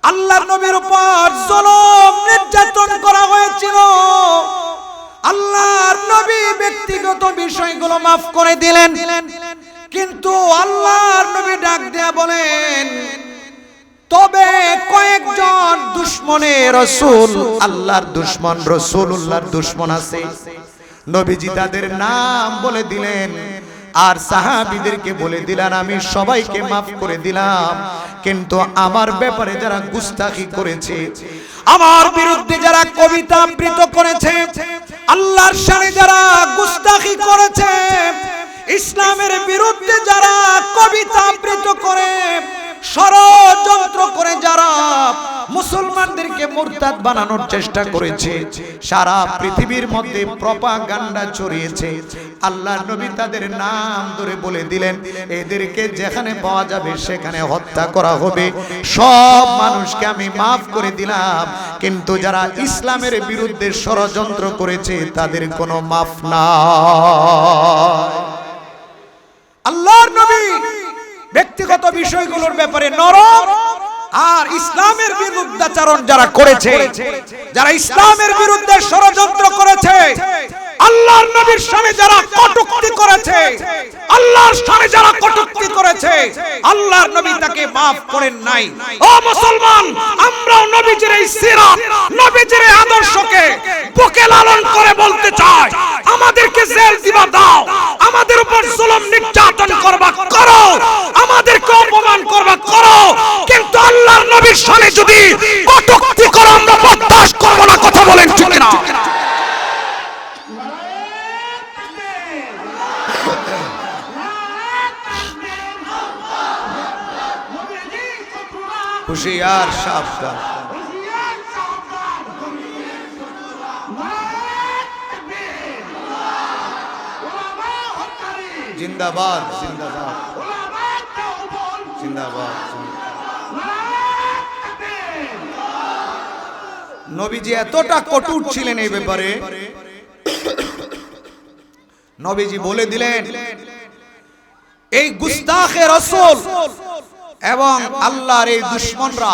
আল্লাহর নবীর উপর জুলুম নির্যাতন করা হয়েছিল। আল্লাহর নবী ব্যক্তিগত বিষয়গুলো মাফ করে দিলেন, কিন্তু আল্লাহর নবী ডাক দেয়া বলেন, তবে কয়েকজন দুশমনে রাসূল, আল্লাহর দুশমন, রাসূলুল্লাহর দুশমন আছে। নবীজি তাদের নাম বলে দিলেন আর সাহাবীদেরকে বলে দিলেন, আমি সবাইকে মাফ করে দিলাম, কিন্তু আমার ব্যাপারে যারা গুস্তাখি করেছে, আমার বিরুদ্ধে যারা কবিতা আবৃত্ত করেছে, আল্লাহর শানে যারা গুস্তাখি করেছে, ইসলামের বিরুদ্ধে যারা কবিতা আবৃত্ত করে, ষড়যন্ত্র করে যারা মুসলমানদেরকে মুরতাদ বানানোর চেষ্টা করেছে, সারা পৃথিবীর মধ্যে প্রপাগান্ডা ছড়িয়েছে, আল্লাহর নবী তাদের নাম ধরে বলে দিলেন, এদেরকে যেখানে পাওয়া যাবে সেখানে হত্যা করা হবে। সব মানুষকে আমি মাফ করে দিলাম, কিন্তু যারা ইসলামের বিরুদ্ধে ষড়যন্ত্র করেছে তাদের কোনো মাফ নাই। আল্লাহর নবী ব্যক্তিগত বিষয়গুলোর ব্যাপারে নরম, আর ইসলামের বিরুদ্ধাচরণ যারা করেছে, যারা ইসলামের বিরুদ্ধে ষড়যন্ত্র করেছে, আল্লাহর নবীর সামনে যারা কটূক্তি করেছে, আল্লাহর সামনে যারা কটূক্তি করেছে, আল্লাহর নবী তাকে maaf করেন নাই। ও মুসলমান, আমরাও নবীজির এই সিরাত, নবীজির এই আদর্শকে বুকে লালন করে বলতে চাই, আমাদেরকে জেল দিবা দাও, আমাদের উপর জুলুম নির্যাতন করবা করো, আমাদেরকে অপমান করবা করো, কিন্তু আল্লাহর নবীর সামনে যদি কটূক্তি করো আমরা বরদাস্ত করব না। কথা বলেন ঠিক না? হুশিয়ার সাবধান, জিন্দাবাদ জিন্দাবাদ জিন্দাবাদ। নবীজি এতটা কঠোর ছিলেন এই ব্যাপারে, নবীজি বলে দিলেন, এই গুস্তাখে রাসূল এবং আল্লাহর এই দুশমনরা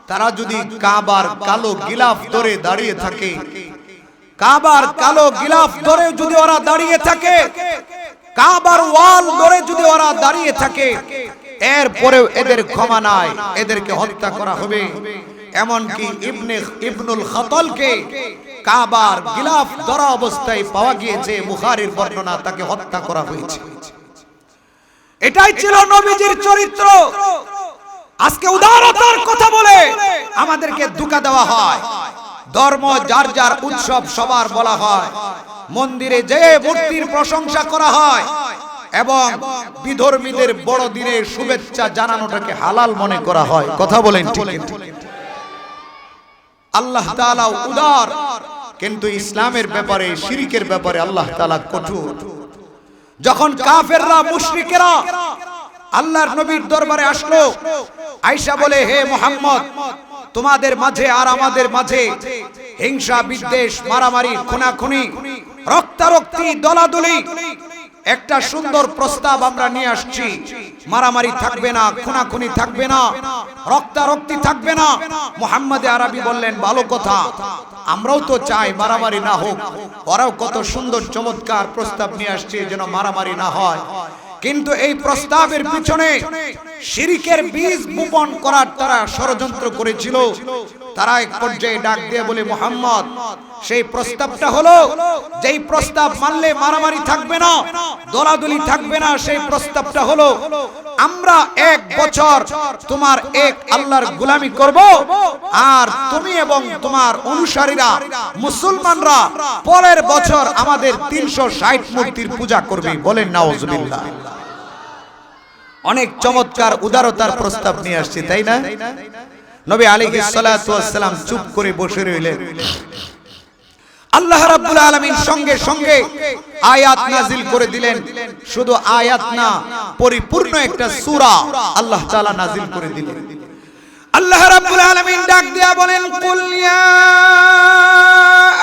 তারা যদি কাবার কালো গিলাফ ধরে দাঁড়িয়ে থাকে, কাবার কালো গিলাফ ধরে যদি ওরা দাঁড়িয়ে থাকে, কাবার ওয়াল ধরে যদি ওরা দাঁড়িয়ে থাকে, এরপরেও এদের ক্ষমা নাই, এদেরকে হত্যা করা হবে। এমনকি ইবনুল খাতালকে কাবার গিলাফ ধরা অবস্থায় পাওয়া গিয়েছে, বুখারীর বর্ণনা, তাকে হত্যা করা হয়েছে। এটাই ছিল নবীজির চরিত্র। আজকে উদারতার কথা বলে আমাদেরকে ধোঁকা দেওয়া হয়, ধর্ম যার যার উৎসব সবার বলা হয়, মন্দিরে যে মূর্তির প্রশংসা করা হয় এবং বিধর্মীদের বড়দিনের শুভেচ্ছা জানানোটাকে হালাল মনে করা হয়। কথা বলেন ঠিক? আল্লাহ তাআলা উদার, কিন্তু ইসলামের ব্যাপারে, শিরকের ব্যাপারে আল্লাহ তাআলা কঠোর। যখন কাফেররা, মুশরিকেরা আল্লাহর নবীর দরবারে আসলো, আয়েশা বলে, হে মুহাম্মদ, তোমাদের মাঝে আর আমাদের মাঝে হিংসা বিদ্বেষ, মারামারি, খুনাখুনি, রক্তারক্তি, দলাদলি, একটা সুন্দর প্রস্তাব আমরা নিয়ে আসছি, মারামারি থাকবে না, খুনাখুনি থাকবে না, রক্তারক্তি থাকবে না। মুহাম্মদ আরবি বললেন, ভালো কথা, আমরাও তো চাই মারামারি না হোক, ওরাও কত সুন্দর চমৎকার প্রস্তাব নিয়ে আসছে যেন মারামারি না হয়, কিন্তু এই প্রস্তাবের পিছনে শিরকের বীজ বপন করার তারা ষড়যন্ত্র করেছিল। তারা এক পর্যায়ে ডাক দিয়ে বলে, মুহাম্মদ, সেই প্রস্তাবটা হলো, যেই প্রস্তাব মানলে মারামারি থাকবে না, দলাদলি থাকবে না, সেই প্রস্তাবটা হলো আমরা 1 বছর তোমার এক আল্লাহর গোলামি করব, আর তুমি এবং তোমার অনুসারীরা মুসলমানরা পরের বছর আমাদের 360 মূর্তির পূজা করবে। বলেন নাউজুবিল্লাহ। অনেক চমৎকার উদারতার প্রস্তাব নিয়ে আসছে, তাই না? নবী আলাইহিস সালাতু ওয়াস সালাম চুপ করে বসে রইলেন। আল্লাহ রাব্বুল আলামিন সঙ্গে সঙ্গে আয়াত নাজিল করে দিলেন। শুধু আয়াত না, পরিপূর্ণ একটা সূরা আল্লাহ তাআলা নাজিল করে দিলেন। আল্লাহ রাব্বুল আলামিন ডাক দিয়া বলেন, কুল ইয়া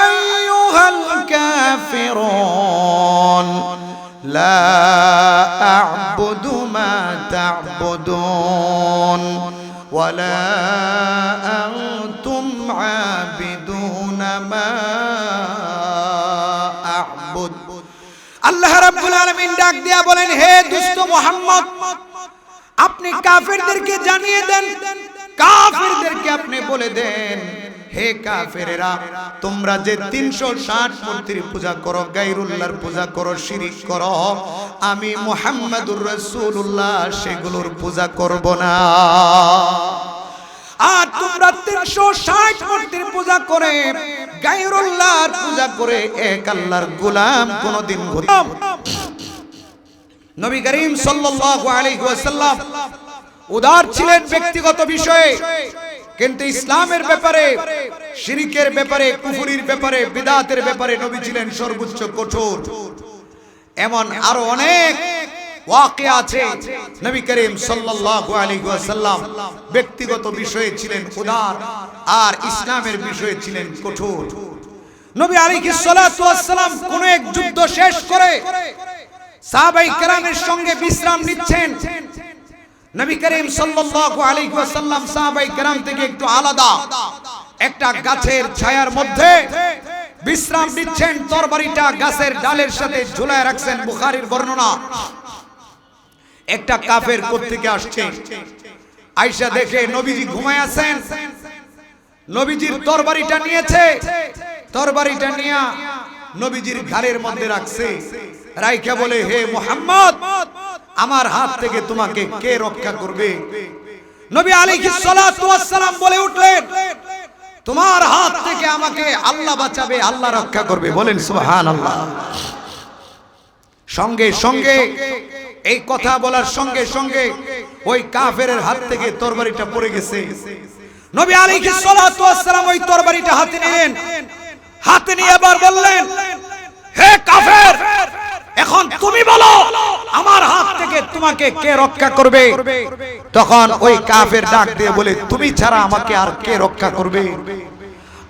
আইয়ুহাল কাফিরুন লা আ'বুদু মা তা'বুদুন ওয়ালা আনতুম আবিদুনা মা আ'বুদ। আল্লাহ রাব্বুল আলামিন ডাক দিয়া বলেন, হে দুষ্ট মুহাম্মদ, আপনি কাফেরদেরকে জানিয়ে দেন, কাফেরদেরকে আপনি বলে দেন, হে কাফেরেরা, তোমরা যে 360 মূর্তির পূজা করো, গায়রুল্লাহর পূজা করো, শিরিক করো, আমি মুহাম্মাদুর রাসূলুল্লাহ সেগুলোর পূজা করব না। আর তোমরা 360 মূর্তির পূজা করে, গায়রুল্লাহর পূজা করে এক আল্লাহর গোলাম কোনদিন গোলাম। নবী করিম সাল্লাল্লাহু আলাইহি ওয়াসাল্লাম উদার ছিলেন ব্যক্তিগত বিষয়ে, কিন্তু ইসলামের ব্যাপারে, শিরকের ব্যাপারে, কুফরির ব্যাপারে, বিদআতের ব্যাপারে নবী ছিলেন সর্বোচ্চ কঠোর। এমন আরো অনেক ওয়াকিয়া আছে। নবী করিম সাল্লাল্লাহু আলাইহি ওয়াসাল্লাম ব্যক্তিগত বিষয়ে ছিলেন উদার, আর ইসলামের বিষয়ে ছিলেন কঠোর। নবী আলাইহিস সালাতু ওয়াস সালাম কোন এক যুদ্ধ শেষ করে সাহাবায়ে কেরামের সঙ্গে বিশ্রাম নিচ্ছেন। নবী করিম সাল্লাল্লাহু আলাইহি ওয়াসাল্লাম সাহাবায়ে কেরাম থেকে একটু আলাদা একটা গাছের ছায়ার মধ্যে বিশ্রাম নিচ্ছেন। তরবারিটা গাছের ডালের সাথে ঝুলায় রাখছেন, বুখারীর বর্ণনা। একটা কাফের কোত্থেকে আসছে, আয়েশা দেখে নবীজি ঘুমায় আছেন, নবীজির তরবারিটা নিয়েছে, তরবারিটা নিয়ে নবীজির ঘাড়ের মধ্যে রাখছে, রাইখা বলে, হে মুহাম্মদ, আমার হাত থেকে তোমাকে কে রক্ষা করবে? নবী আলাইহিস সালাতু ওয়াস সালাম বলে উঠলেন, তোমার হাত থেকে আমাকে আল্লাহ বাঁচাবে, আল্লাহ রক্ষা করবে। বলেন সুবহানাল্লাহ। সঙ্গে সঙ্গে এই কথা বলার সঙ্গে সঙ্গে ওই কাফেরের হাত থেকে তরবারিটা পড়ে গেছে। নবী আলাইহিস সালাতু ওয়াস সালাম ওই তরবারিটা হাতে নিলেন, হাতে নিয়ে আবার বললেন, হে কাফের, এখন তুমি বলো আমার হাত থেকে তোমাকে কে রক্ষা করবে? তখন ওই কাফের ডাক দিয়ে বলে, তুমি ছাড়া আমাকে আর কে রক্ষা করবে?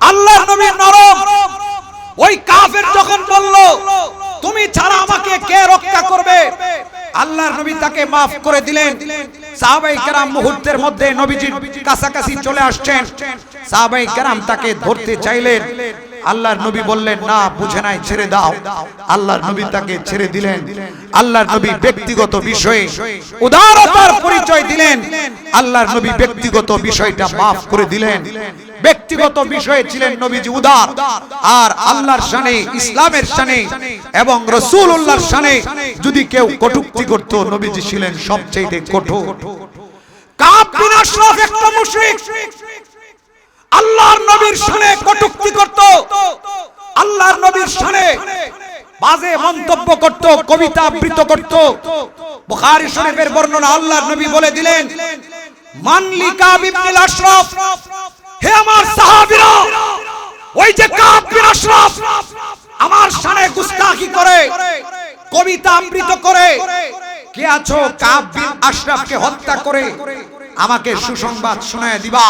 আল্লাহর নবী নরম। ওই কাফের যখন বলল, তুমি ছাড়া আমাকে কে রক্ষা করবে, আল্লাহর নবী তাকে maaf করে দিলেন। সাহাবায়ে কেরাম মুহূর্তের মধ্যে নবীজির কাছাকাছি চলে আসছেন। সাহাবায়ে কেরাম তাকে ধরতে চাইলেন, আল্লাহর নবী বললেন, না, বুঝে নাই, ছেড়ে দাও। আল্লাহর নবী তাকে ছেড়ে দিলেন। আল্লাহর নবী ব্যক্তিগত বিষয়ে উদারতার পরিচয় দিলেন। আল্লাহর নবী ব্যক্তিগত বিষয়টা maaf করে দিলেন। ব্যক্তিগত বিষয়ে ছিলেন নবীজি উদার, আর আল্লাহর শানে, ইসলামের শানে এবং রাসূলুল্লাহর শানে যদি কেউ কটূক্তি করত, নবীজি ছিলেন সবচেয়ে কঠোর। কাব বিন আশরাফ একটা মুশরিক, আল্লাহর নবীর শানে কটূক্তি করত, আল্লাহর নবীর শানে বাজে মন্তব্য করত, কবিতা আবৃত্তি করত। বুখারী শরীফের বর্ণনা, আল্লাহর নবী বলে দিলেন, মান লি কাব ইবনে আশরাফ, হে আমার সাহাবীরা, ওই যে কাব বিন আশরাফ আমার শানে গুস্তাখি করে, কবিতা আবৃত্তি করে, কে আছো কাব বিন আশরাফকে হত্যা করে আমাকে সুসংবাদ শোনায় দিবা।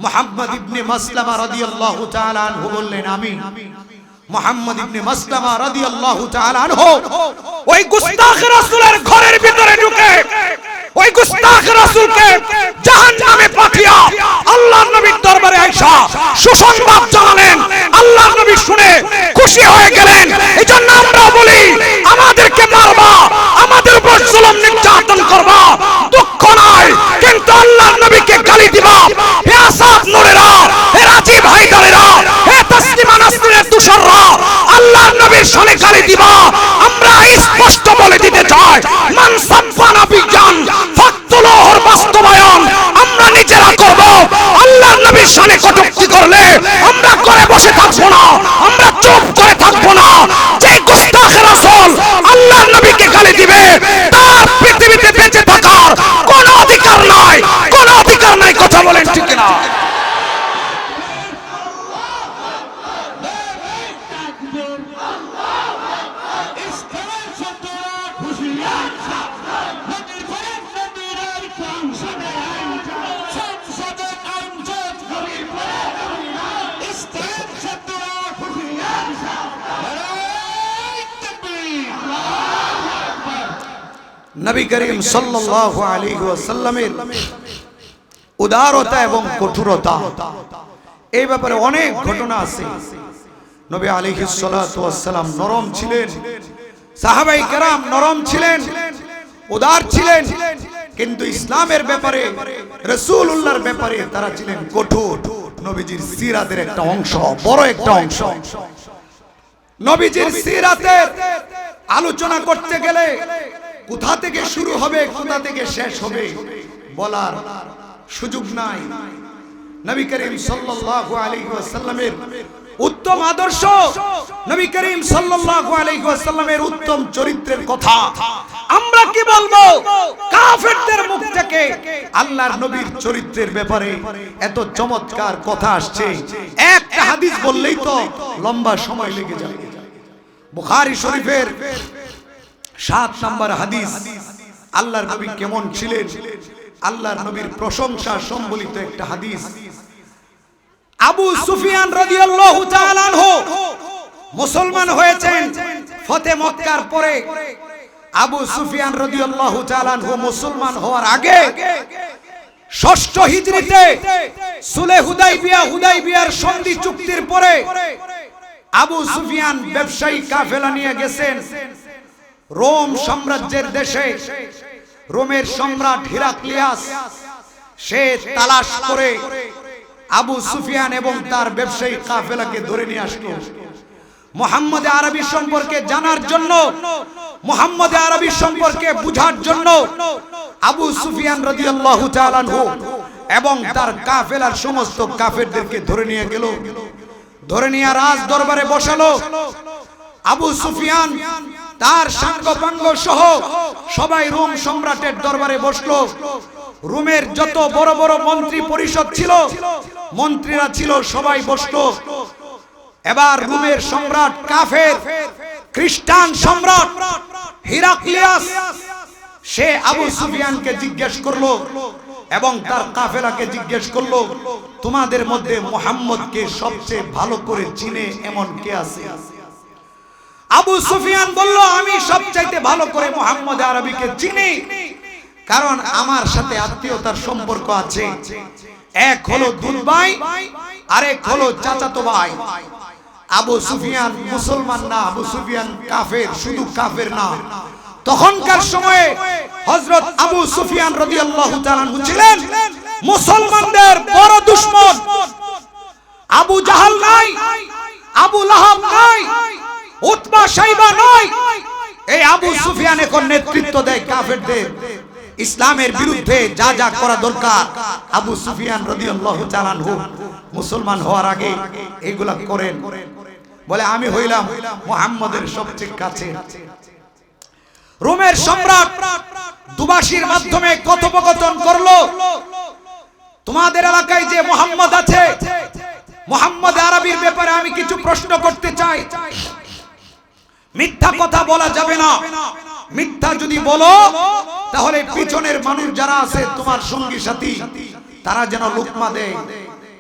মুহাম্মদ ইবনে মাসলামা রাদিয়াল্লাহু তাআলা আনহু বললেন, আমি। মুহাম্মদ ইবনে মাসলামা রাদিয়াল্লাহু তাআলা আনহু ওই গুস্তাখ রাসূলের ঘরের ভিতরে ঢুকে ওই গুস্তাখ রাসূলকে জাহান্নামে পাঠিয়ে আল্লাহর নবীর দরবারে আয়েশা সুসংবাদ জানালেন। আল্লাহর নবী শুনে খুশি হয়ে গেলেন। এজন্য আমরা বলি, আমাদেরকে মারবা, আমাদের উপর জুলুম নির্যাতন করবা, দুঃখ নাই, কিন্তু আল্লাহর নবীকে গালি দিবা, হে আসাদ নূরেরা, হে রাজীব হায়দারেরা, হে তাসলিমা নাসরিনের তুষাররা, আল্লাহর নবীর শানে গালি দিবা। আমরা স্পষ্ট বলে দিতে চাই, মান সাব্বানা বিজান ফাকতুলুহুর বাস্তবায়ন আমরা নিজেরা করব। আল্লাহর নবীর শানে কটূক্তি করলে আমরা করে বসে থাকবো না, আমরা চুপ করে থাকবো না। যে গুস্তাখ রাসূল আল্লাহর নবীকে গালি দিবে, তার পৃথিবীতে বেঁচে থাকার কোনো অধিকার নাই, কোনো অধিকার নাই। কথা বলেন ঠিক না? নবী করিম সাল্লাল্লাহু আলাইহি ওয়াসাল্লামের উদারতা এবং কঠোরতা, এই ব্যাপারে অনেক ঘটনা আছে। নবী আলাইহিস সালাতু ওয়াস সালাম নরম ছিলেন, সাহাবায়ে কেরাম নরম ছিলেন, উদার ছিলেন, কিন্তু ইসলামের ব্যাপারে, রাসূলুল্লাহর ব্যাপারে তারা ছিলেন কঠোর। নবীজির সিরাতের একটা অংশ, বড় একটা অংশ। নবীজির সিরাতের আলোচনা করতে গেলে কোথা থেকে শুরু হবে, কোথা থেকে শেষ হবে বলার সুযোগ নাই। নবী করিম সাল্লাল্লাহু আলাইহি ওয়াসাল্লামের উত্তম আদর্শ, নবী করিম সাল্লাল্লাহু আলাইহি ওয়াসাল্লামের উত্তম চরিত্রের কথা আমরা কি বলবো? কাফেরদের মুখ থেকে আল্লাহর নবীর চরিত্রের ব্যাপারে এত চমৎকার কথা আসছে, একটা হাদিস বললেই তো লম্বা সময় লেগে যাবে। বুখারী শরীফের 7 নম্বর হাদিস, আল্লাহর নবী কেমন ছিলেন, আল্লাহর নবীর প্রশংসা সম্বলিত একটা হাদিস। আবু সুফিয়ান রাদিয়াল্লাহু তাআলা আনহু মুসলমান হয়েছেন ফতে মক্কার পরে। আবু সুফিয়ান রাদিয়াল্লাহু তাআলা আনহু মুসলমান হওয়ার আগে 6ষ্ঠ হিজরিতে সুলহ হুদাইবিয়ার সন্ধি চুক্তির পরে আবু সুফিয়ান ব্যবসায়ী কাফেলা নিয়ে গেছেন রোম সাম্রাজ্যের দেশে। রোমের সম্রাট হিরাক্লিয়াস সে তালাশ করে আবু সুফিয়ান এবং তার ব্যবসায়ী কাফেলাকে ধরে নিয়ে আসলো মুহাম্মদ আরবি সম্পর্কে জানার জন্য, মুহাম্মদ আরবি সম্পর্কে বুঝার জন্য। আবু সুফিয়ান রাদিয়াল্লাহু তাআলা আনহু এবং তার কাফেলার সমস্ত কাফেরদেরকে ধরে নিয়ে গেল, ধরে নিয়ে রাজ দরবারে বসালো। আবু সুফিয়ান তার সাঙ্গপাঙ্গ সহ সবাই রোম সম্রাটের দরবারে বসলো। রোমের যত বড় বড় মন্ত্রী পরিষদ ছিল, মন্ত্রীরা ছিল, সবাই বসলো। এবার রোমের সম্রাট কাফের খ্রিস্টান সম্রাট হিরাক্লিয়াস সে আবু সুফিয়ানকে জিজ্ঞেস করলো এবং তার কাফেলাকে জিজ্ঞেস করলো, তোমাদের মধ্যে মুহাম্মদকে সবচেয়ে ভালো করে চিনে এমন কে আছে? আবু সুফিয়ান বলল, আমি সবচাইতে ভালো করে মুহাম্মদ আরবিকে চিনি, কারণ আমার সাথে আত্মীয়তার সম্পর্ক আছে। এক হলো দুধ ভাই, আরেক হলো চাচাতো ভাই। আবু সুফিয়ান মুসলমান না, আবু সুফিয়ান কাফের, শুধু কাফের না। তখনকার সময়ে হযরত আবু সুফিয়ান রাদিয়াল্লাহু তাআলা আনহু ছিলেন মুসলমানদের বড় দুশমন। আবু জাহাল নাই, আবু লাহাব নাই, উতবা শাইবা নাই। এই আবু সুফিয়ান এখন নেতৃত্ব দেয় কাফেরদের। ইসলামের বিরুদ্ধে যা যা করা দরকার আবু সুফিয়ান রাদিয়াল্লাহু তাআলা আনহু মুসলমান হওয়ার আগে এগুলা করেন। বলে, আমি হইলাম মুহাম্মদের সবচেয়ে কাছে। রোমের সম্রাট দুবাসীর মাধ্যমে কথোপকথন করলো, তোমাদের এলাকায় যে মুহাম্মদ আছে, মুহাম্মদ আরবির ব্যাপারে আমি কিছু প্রশ্ন করতে চাই। মিথ্যা কথা বলা যাবে না, মিথ্যা যদি বলো তাহলে পিছনের মানুষ যারা আছে তোমার সঙ্গী সাথী তারা যেন লুকমা দেয়,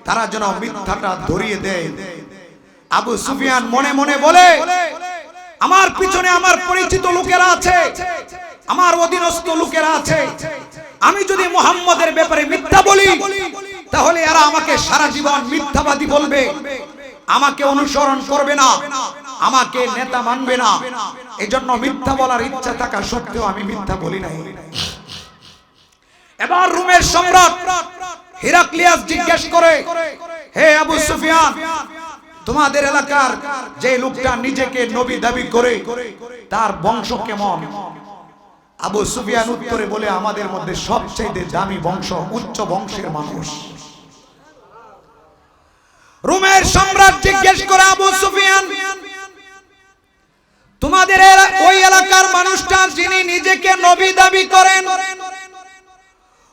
তারা যেন মিথ্যাটা ধরিয়ে দেয়। আবু সুফিয়ান মনে মনে বলে, আমার পিছনে আমার পরিচিত লোকেরা আছে, আমার অধীনস্থ লোকেরা আছে, আমি যদি মুহাম্মদের ব্যাপারে মিথ্যা বলি তাহলে এরা আমাকে সারা জীবন মিথ্যাবাদী বলবে, আমাকে অনুসরণ করবে না, আমাকে নেতা মানবে না। এজন্য মিথ্যা বলার ইচ্ছা থাকা সত্ত্বেও আমি মিথ্যা বলি নাই। এবার রোমের সম্রাট হিরাক্লিয়াস জিজ্ঞেস করে, হে আবু সুফিয়ান, তোমাদের এলাকার যে লোকটা নিজেকে নবী দাবি করে তার বংশ কেমন? আবু সুফিয়ান উত্তরে বলে, আমাদের মধ্যে সবচেয়ে দামি বংশ, উচ্চ বংশের মানুষ। রোমের সম্রাট জিজ্ঞেস করে, আবু সুফিয়ান, তোমাদের ওই এলাকার মানুষটা যিনি নিজেকে নবী দাবি করেন,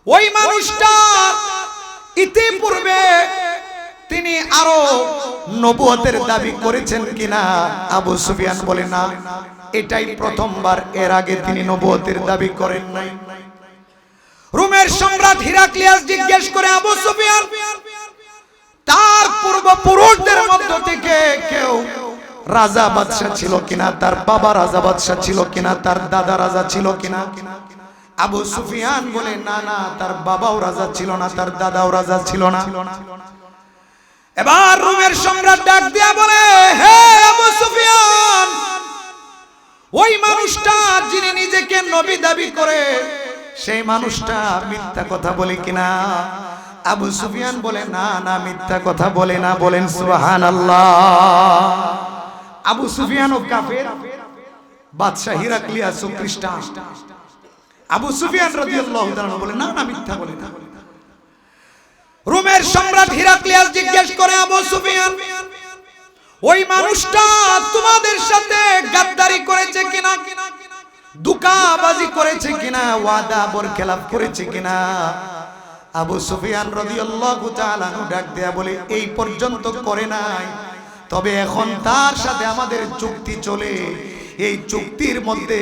ওই মানুষটা ইতিপূর্বে তিনি আরো নবুয়তের দাবি করেছেন কিনা? আবু সুফিয়ান বলে, না, এটাই প্রথমবার, এর আগে তিনি নবুয়তের দাবি করেন নাই। রোমের সম্রাট হিরাক্লিয়াস জিজ্ঞেস করে, আবু সুফিয়ান, তার পূর্বপুরুষদের মধ্য থেকে কেউ রাজা বাদশা ছিল কিনা? তার বাবা রাজা বাদশা ছিল কিনা? তার দাদা রাজা ছিল কিনা? আবু সুফিয়ান বলে না না, তার বাবাও রাজা ছিল না, তার দাদাও রাজা ছিল না। এবার রোমের সম্রাট ডাক দিয়া বলে, হে আবু সুফিয়ান, ওই মানুষটা যিনি নিজেকে নবী দাবি করে সেই মানুষটা মিথ্যা কথা বলে কিনা? আবু সুফিয়ান বলে না না, মিথ্যা কথা বলে না। বলেন সুবহানাল্লাহ। আবু সুফিয়ানও কাফের, বাদশা হিরাক্লিয়াস খ্রিস্টান। আবু সুফিয়ান রাদিয়াল্লাহু তাআলা বলে না না, মিথ্যা বলে না। রোমের সম্রাট হিরাক্লিয়াস জিজ্ঞেস করে, আবু সুফিয়ান, ওই মানুষটা তোমাদের সাথে গাদ্দারি করেছে কিনা, ধোঁকাবাজি করেছে কিনা, ওয়াদা বরখেলাপ করেছে কিনা? আবু সুফিয়ান রাদিয়াল্লাহু তাআলা ডাক দেয়া বলে, এই পর্যন্ত করে নাই, তবে এখন তার সাথে আমাদের চুক্তি চলে। এই চুক্তির মধ্যে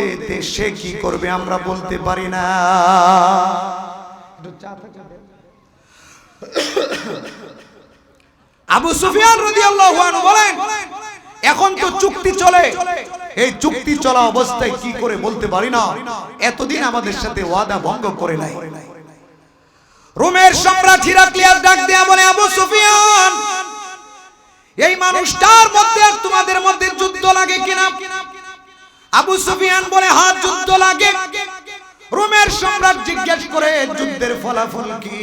সে কি করবে আমরা বলতে পারি না। আবু সুফিয়ান রাদিয়াল্লাহু আনহু বলেন, এখন তো চুক্তি চলে, এই চুক্তি চলা অবস্থায় কি করে বলতে পারি না, এতদিন আমাদের সাথে ওয়াদা ভঙ্গ করে নাই। রোমের সম্রাট হিরাক্লিয়াস ডাক দেয়া বলে, আবু সুফিয়ান, এই মানুষটার মধ্যে আর তোমাদের মধ্যে যুদ্ধ লাগে কিনা? আবু সুফিয়ান বলে, হ্যাঁ যুদ্ধ লাগে। রোমের সম্রাট জিজ্ঞেস করে, যুদ্ধের ফলাফল কি?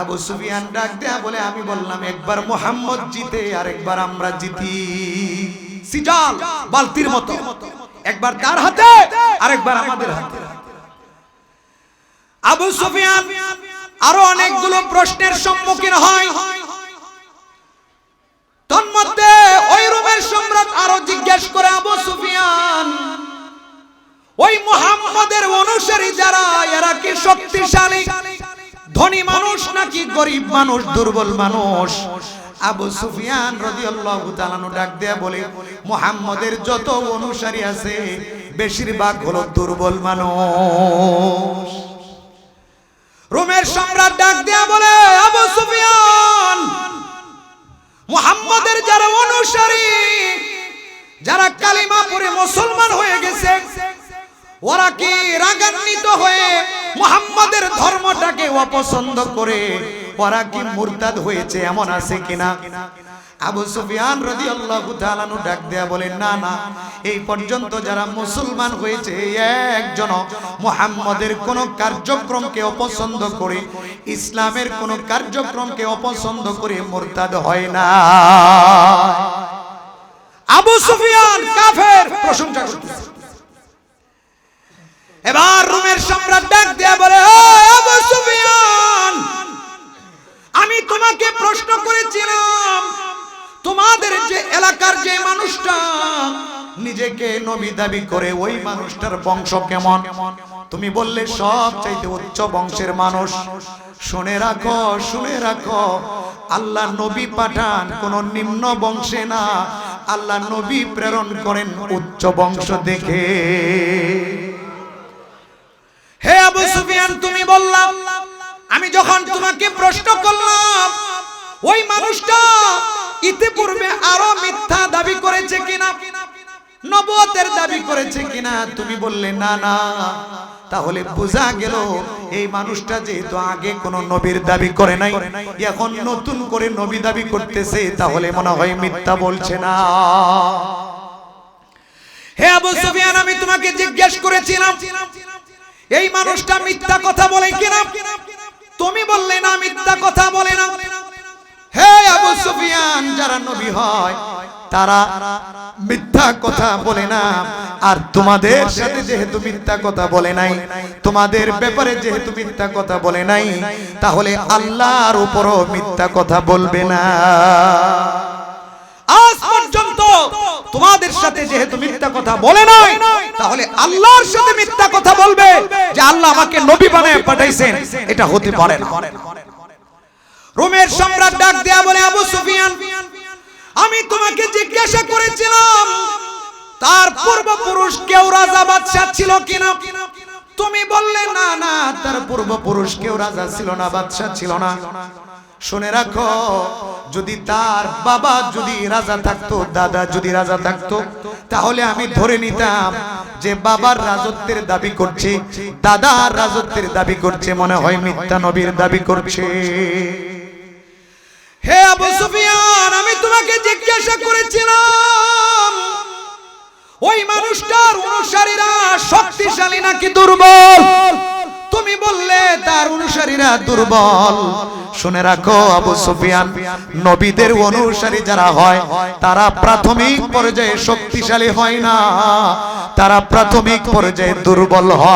আবু সুফিয়ান ডাক দেয়া বলে, আমি বললাম একবার মুহাম্মদ জিতে আর একবার আমরা জিতি। সিজাল বালতির মতো, একবার তার হাতে আর একবার আমাদের হাতে। আবু সুফিয়ান আরো অনেকগুলো প্রশ্নের সম্মুখীন হয়। তন্মধ্যে ওই রোমের সম্রাট আরো জিজ্ঞেস করে, আবু সুফিয়ান, ওই মুহাম্মদের অনুসারী যারা, এরা কি শক্তিশালী ধনী মানুষ নাকি গরিব মানুষ, দুর্বল মানুষ? আবু সুফিয়ান রাদিয়াল্লাহু তাআলা ডাক দেয়া বলে, মুহাম্মদের যত অনুসারী আছে বেশিরভাগ হলো দুর্বল মানুষ। রোমের সম্রাট ডাক দেয়া বলে, আবু সুফিয়ান, মুহাম্মদের যারা অনুসারী, যারা কালিমা পড়ে মুসলমান হয়ে গেছে, ওরা কি রাগান্বিত হয়ে মুহাম্মদের ধর্মটাকে অপছন্দ করে ওরা কি মুরতাদ হয়েছে, এমন আছে কিনা? আবু সুফিয়ান রাদিয়াল্লাহু তাআলা ডাক দেয়া বলেন, না না, এই পর্যন্ত যারা মুসলমান হয়েছে একজন মুহাম্মদের কোন কার্যক্রমকে অপছন্দ করে, ইসলামের কোন কার্যক্রমকে অপছন্দ করে মুরতাদ হয় না। আবু সুফিয়ান কাফের, প্রশংসা করতেছে। এবার রোমের সম্রাট ডাক দেয়া বলে, আবু সুফিয়ান, আমি তোমাকে প্রশ্ন করেছিলাম, তোমাদের যে এলাকার যে মানুষটা নিজেকে নবী দাবি করে ওই মানুষটার বংশ কেমন? তুমি বললে সব চাইতে উচ্চ বংশের মানুষ। শুনে রাখো, শুনে রাখো, আল্লাহ নবী পাঠান কোন নিম্ন বংশে না, আল্লাহ নবী প্রেরণ করেন উচ্চ বংশ দেখে। হে আবু সুফিয়ান, তুমি বললাম, আমি যখন তোমাকে প্রশ্ন করলাম ওই মানুষটা ইতিপূর্বে আরো মিথ্যা দাবি করেছে কিনা, নবুয়তের দাবি করেছে কিনা, তুমি বললে না না। তাহলে বোঝা গেল এই মানুষটা যেহেতু আগে কোন নবীর দাবি করে নাই, এখন নতুন করে নবী দাবি করতেছে, তাহলে মনে হয় মিথ্যা বলছে না। হে আবু সুফিয়ান, আমি তোমাকে জিজ্ঞেস করেছিলাম এই মানুষটা মিথ্যা কথা বলে কিনা, তুমি বললে না মিথ্যা কথা বলে না। হে আবু সুফিয়ান, যারা নবী হয় তারা মিথ্যা কথা বলে না, আর তোমাদের সাথে যেহেতু মিথ্যা কথা বলে নাই, তোমাদের ব্যাপারে যেহেতু মিথ্যা কথা বলে নাই, তাহলে আল্লাহর উপরও মিথ্যা কথা বলবে না। আজ পর্যন্ত তোমাদের সাথে যেহেতু মিথ্যা কথা বলে নাই, তাহলে আল্লাহর সাথে মিথ্যা কথা বলবে যে আল্লাহ আমাকে নবী বানায় পাঠাইছেন, এটা হতে পারে না। রোমের সম্রাট ডাক দেয়া বলে, আবু সুফিয়ান, আমি তোমাকে জিজ্ঞাসা করেছিলাম তার পূর্বপুরুষ কেউ রাজা বাদশা ছিল কিনা, তুমি বললে না না, তার পূর্বপুরুষ কেউ রাজা ছিল না, বাদশা ছিল না। শুনে রাখো, যদি তার বাবা যদি রাজা থাকতো, দাদা যদি রাজা থাকতো, তাহলে আমি ধরে নিতাম যে বাবার রাজত্বের দাবি করছে, দাদার রাজত্বের দাবি করছে, মনে হয় মিথ্যা নবীর দাবি করছে। হে আবু সুফিয়ান, আমি তোমাকে জিজ্ঞাসা করেছিলাম ওই মানুষটার অনুসারীরা শক্তিশালী নাকি দুর্বল? তুমি বললে তার অনুসারীরা দুর্বল। শুনে রাখো আবু সুফিয়ান, নবীদের অনুসারী যারা হয় তারা প্রাথমিক পর্যায়ে শক্তিশালী হয় না, তারা প্রাথমিক পর্যায়ে দুর্বল হয়।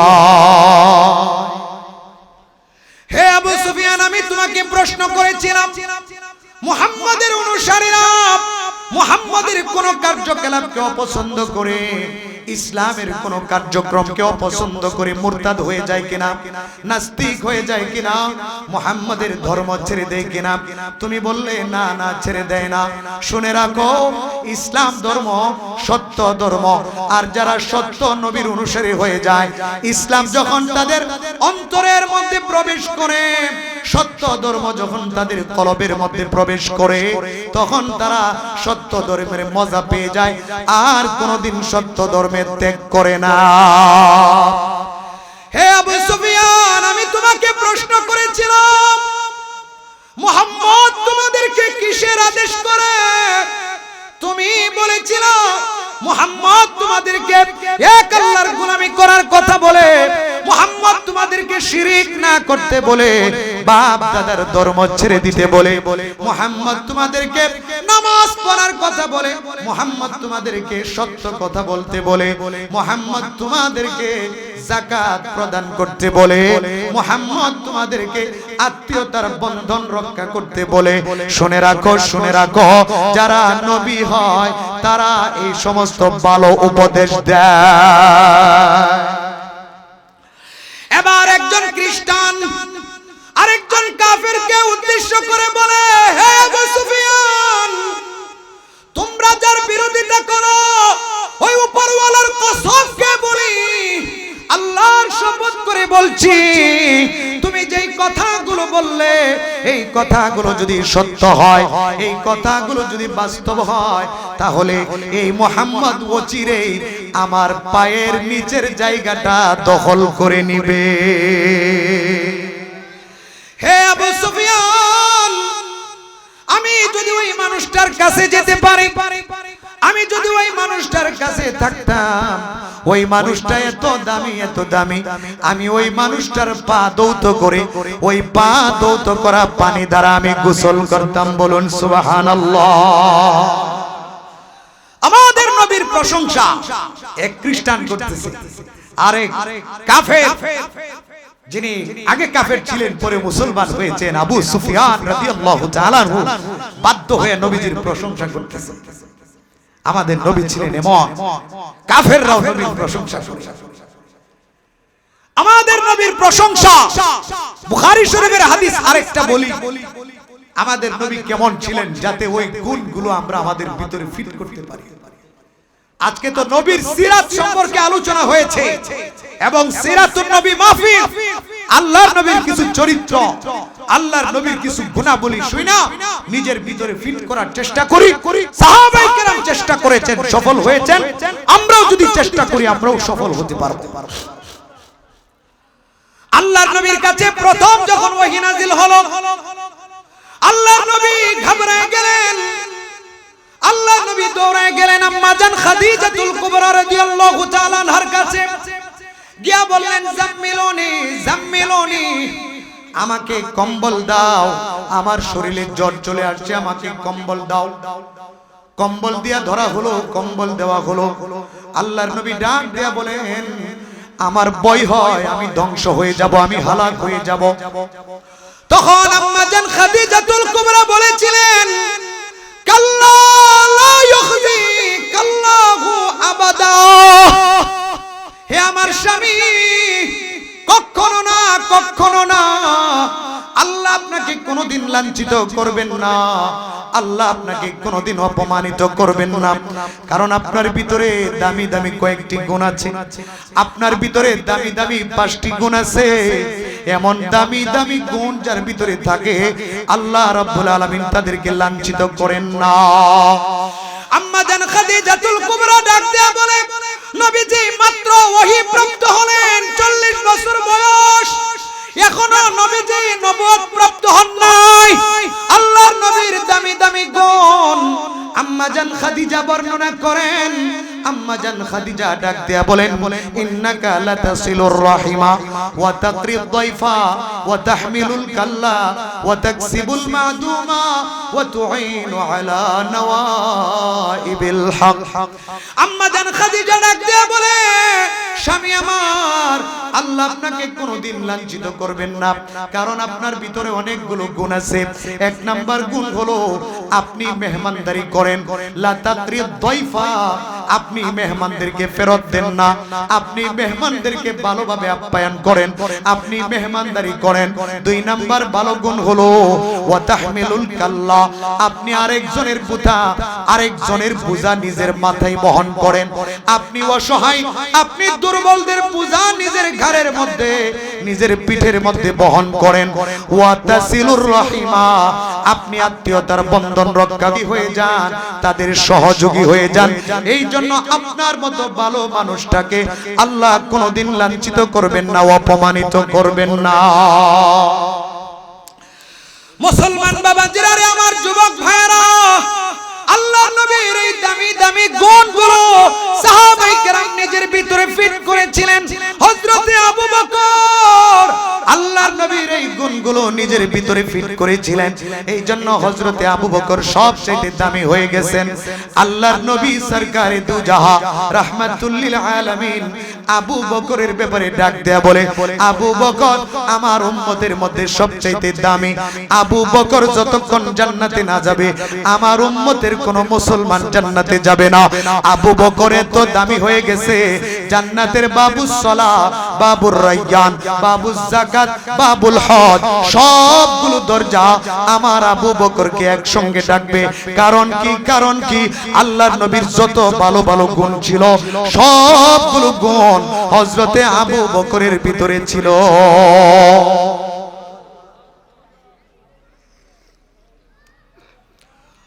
হে আবু সুফিয়ান, আমি তোমাকে প্রশ্ন করেছিলাম মুহাম্মাদের অনুসারীরা মুহাম্মাদের কোন কার্যকলাপকে অপছন্দ করে, ইসলামের কোন কার্যক্রমকে অপছন্দ করে মুরতাদ হয়ে যায় কিনা, নাস্তিক হয়ে যায় কিনা, মুহাম্মাদের ধর্ম ছেড়ে দেয় কিনা? তুমি বললে না, না ছেড়ে দেয় না। শুনে রাখো, ইসলাম ধর্ম সত্য ধর্ম, আর যারা সত্য নবীর অনুসারী হয়ে যায়, ইসলাম যখন তাদের অন্তরের মধ্যে প্রবেশ করে, সত্য ধর্ম যখন তাদের কলবের মধ্যে প্রবেশ করে, তখন তারা সত্য ধর্মের মজা পেয়ে যায়, আর কোনদিন সত্য ধর্মের ত্যাগ করে না। হে আবু সুফিয়ান, আমি তোমাকে প্রশ্ন করেছিলাম মুহাম্মদ তোমাদেরকে কিসের আদেশ করে? তুমি বলেছিলে মুহাম্মদ তোমাদেরকে এক আল্লাহর গোলামি করার কথা বলে, মুহাম্মদ তোমাদেরকে শিরিক না করতে বলে, বাপ দাদার ধর্ম ছেড়ে দিতে বলে, মুহাম্মদ তোমাদেরকে নামাজ পড়ার কথা বলে, মুহাম্মদ তোমাদেরকে সত্য কথা বলতে বলে, মুহাম্মদ তোমাদেরকে যাকাত প্রদান করতে বলে, মুহাম্মদ তোমাদেরকে আত্মীয়তার বন্ধন রক্ষা করতে বলে। শুনে রাখো, শুনে রাখো, যারা নবী হয় তারা এই সমস্ত ভালো উপদেশ দেয়। এবার একজন খ্রিস্টান আরেকজন কাফেরকে উদ্দেশ্য করে বলে, হে আবু সুফিয়ান, তোমরা যার বিরোধিতা করো, ওই উপরওয়ালার কসমকে বলি, আল্লাহর শপথ করে বলছি, তুমি যেই কথাগুলো বললে, এই কথাগুলো যদি সত্য হয়, এই কথাগুলো যদি বাস্তব হয়, তাহলে এই মুহাম্মদ অচিরেই আমার পায়ের নিচের জায়গাটা দখল করে নিবে। হে আবু সুফিয়ান, আমি যদি ওই মানুষটার কাছে যেতে পারি, আমি যদি ওই মানুষটার কাছে থাকতাম, ওই মানুষটা এত দামি, এত দামি, আমি ওই মানুষটার পা দৌত করে, ওই পা দৌত করা পানি দ্বারা আমি গোসল করতাম। বলুন সুবহানাল্লাহ। আমাদের নবীর প্রশংসা এক খ্রিস্টান করতেছে, আরেক কাফের, যিনি আগে কাফের ছিলেন পরে মুসলমান হয়েছেন, আবু সুফিয়ান রাদিয়াল্লাহু তাআলা আনহু, বাধ্য হয়ে নবীজির প্রশংসা করতেছে। আমাদের নবী ছিলেন এমন, কাফেররাও নবীর প্রশংসা করে। আমাদের নবীর প্রশংসা, বুখারী শরীফের হাদিস আরেকটা বলি, আমাদের নবী কেমন ছিলেন, যাতে ওই গুণগুলো আমরা আমাদের ভিতরে ফিট করতে পারি। আজকে তো নবীর সিরাত সম্পর্কে আলোচনা হয়েছে, এবং সিরাতুন নবী মাহফিল, আল্লাহর নবীর কিছু চরিত্র, আল্লাহর নবীর কিছু গুণাবলী শুনা নিজের ভিতরে ফিট করার চেষ্টা করি। সাহাবায়ে কেরাম চেষ্টা করেছেন, সফল হয়েছেন, আমরাও যদি চেষ্টা করি আমরাও সফল হতে পারবো। আল্লাহর নবীর কাছে প্রথম যখন ওহী নাযিল হলো, আল্লাহর নবী ঘাবড়ে গেলেন, আল্লাহর নবী দৌড়ে গেলেন আম্মা জান খাদিজাতুল কুবরা রাদিয়াল্লাহু তাআলা আনহার কাছে, গিয়া বললেন, জাম্মিলুনি জাম্মিলুনি, আমাকে কম্বল দাও, আমার শরীরে জ্বর চলে আসছে, আমাকে কম্বল দাও। কম্বল দিয়া ধরা হলো, কম্বল দেওয়া হলো। আল্লাহর নবী ডাক দিয়া বলেন, আমার ভয় হয় আমি ধ্বংস হয়ে যাব, আমি হালাক হয়ে যাব। তখন আম্মা জান খাদিজাতুল কুবরা বলেছিলেন, কাল্লা লা ইউখজিকাল্লাহু আবাদা, হে আমার স্বামী, কখনো না, কখনো না, আল্লাহ আপনাকে কোনোদিন লাঞ্ছিত করবেন না, আল্লাহ আপনাকে কোনোদিন অপমানিত করবেন না। কারণ আপনার ভিতরে দামি দামি কয়েকটি গুণ আছে, আপনার ভিতরে দামি দামি 5টি গুণ আছে, এমন দামি দামি গুণ যার ভিতরে থাকে আল্লাহ রাব্বুল আলামিন তাদেরকে লাঞ্ছিত করেন না। আম্মা জান খাদিজাতুল কুবরা ডাক দেয়া বলে, নবীজি মাত্র ওহী প্রাপ্ত হলেন, 40 বছর বয়স, এখনো নবীজি নবুয়ত প্রাপ্ত হন নাই। আল্লাহর নবীর দামি দামি গুণ আম্মা জান খাদিজা বর্ণনা করেন। আম্মা জান খাদিজা ডাক দেয়া বলেন, ইন্নাকা লাতাসিলুর রাহিমা ওয়া তাকরিদ দাইফা ওয়া তাহমিলুল কাল্লা ওয়া তাকসিবুল মাদুমা ওয়া তুঈনু আলা নওয়াইবিল হক। আম্মা জান খাদিজা ডাক দেয়া বলে, স্বামী আমার, আল্লাহ আপনাকে কোনোদিন লাঞ্ছিত করবেন না, কারণ আপনার ভিতরে অনেকগুলো গুণ আছে। এক নাম্বার গুণ হলো আপনি মেহমানদারি করেন, লা তাকরিদ দাইফা, আপনি মেহমানদেরকে ফেরত দেন না, আপনি মেহমানদেরকে ভালোভাবে আপ্যায়ন করেন, আপনি মেহমানদারি করেন। 2 নাম্বার ভালো গুণ হলো ওয়া তাহমিলুল কাল্লা, আপনি আরেকজনের বোঝা নিজের মাথায় বহন করেন। আপনি অসহায়, আপনি দুর্বলদের বোঝা নিজের ঘাড়ের মধ্যে, নিজের পিঠের মধ্যে বহন করেন। ওয়া তাসিলুর রাহিমা, আপনি আত্মীয়তার বন্ধন রক্ষাকারী হয়ে যান, তাদের সহযোগী হয়ে যান। এই জন্য আপনার মতো ভালো মানুষটাকে আল্লাহ কোনোদিন লাঞ্ছিত করবেন না, অপমানিত করবেন না। মুসলমান বাবাজিরা রে, আমার যুবক ভাইরা, আল্লাহর নবীর এই দামি দামি গুণগুলো সাহাবায়ে কেরাম নিজের ভিতরে ফিট করেছিলেন। হযরতে আবু বকর আল্লাহর নবীর এই গুণগুলো নিজের ভিতরে ফিট করেছিলেন। এই জন্য হযরতে আবু বকর সবচেয়ে দামি হয়ে গেছেন। আল্লাহর নবী সরকারে দু জাহা রাহমাতুল লিল আলামিন আবু বকরের ব্যাপারে ডাক দেয়া বলে, আবু বকর আমার উম্মতের মধ্যে সবচেয়ে দামি। আবু বকর যতক্ষণ জান্নাতে না যাবে, আমার উম্মতের কোন মুসলমান জান্নাতে যাবে না। আবু বকর এত দামি হয়ে গেছে, জান্নাতের বাবুস সালাহ, বাবুর রায়্যান, বাবুস যাকাত, বাবুল হজ, সবগুলো দরজা আমার আবু বকরকে একসঙ্গে ডাকবে। কারণ কি? আল্লাহর নবীর যত ভালো ভালো গুণ ছিল, সবগুলো গুণ হযরতে আবু বকরের ভিতরে ছিল।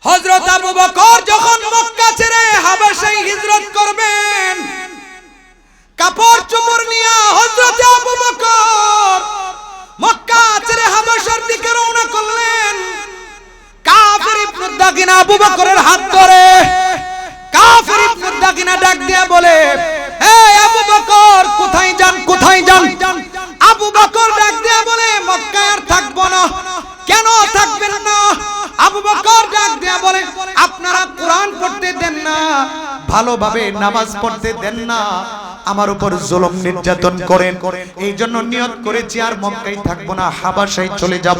হযরত আবু বকর যখন মক্কা ছেড়ে হাবাশায় হিজরত করবেন, কাপড় চোপড় নিয়ে হযরত আবু বকর মক্কা ছেড়ে হাবাশার দিকে রওনা করলেন। কাফির ইবনে দাগিনা আবু বকরের হাত ধরে, কাফির ইবনে দাগিনা ডাক দিয়া বলে, এই আবু বকর, কোথায় যান? আবু বকর ডাক দিয়া বলে, মক্কায় আর থাকবো না। কেন থাকবেন না? আবু বকর ডাক দিয়া বলে, আপনারা কোরআন পড়তে দেন না, ভালোভাবে নামাজ পড়তে দেন না, আমার উপর জুলুম নির্যাতন করেন। এই জন্য নিয়ত করেছি আর মক্কায় থাকবো না, হাবাশায় চলে যাব।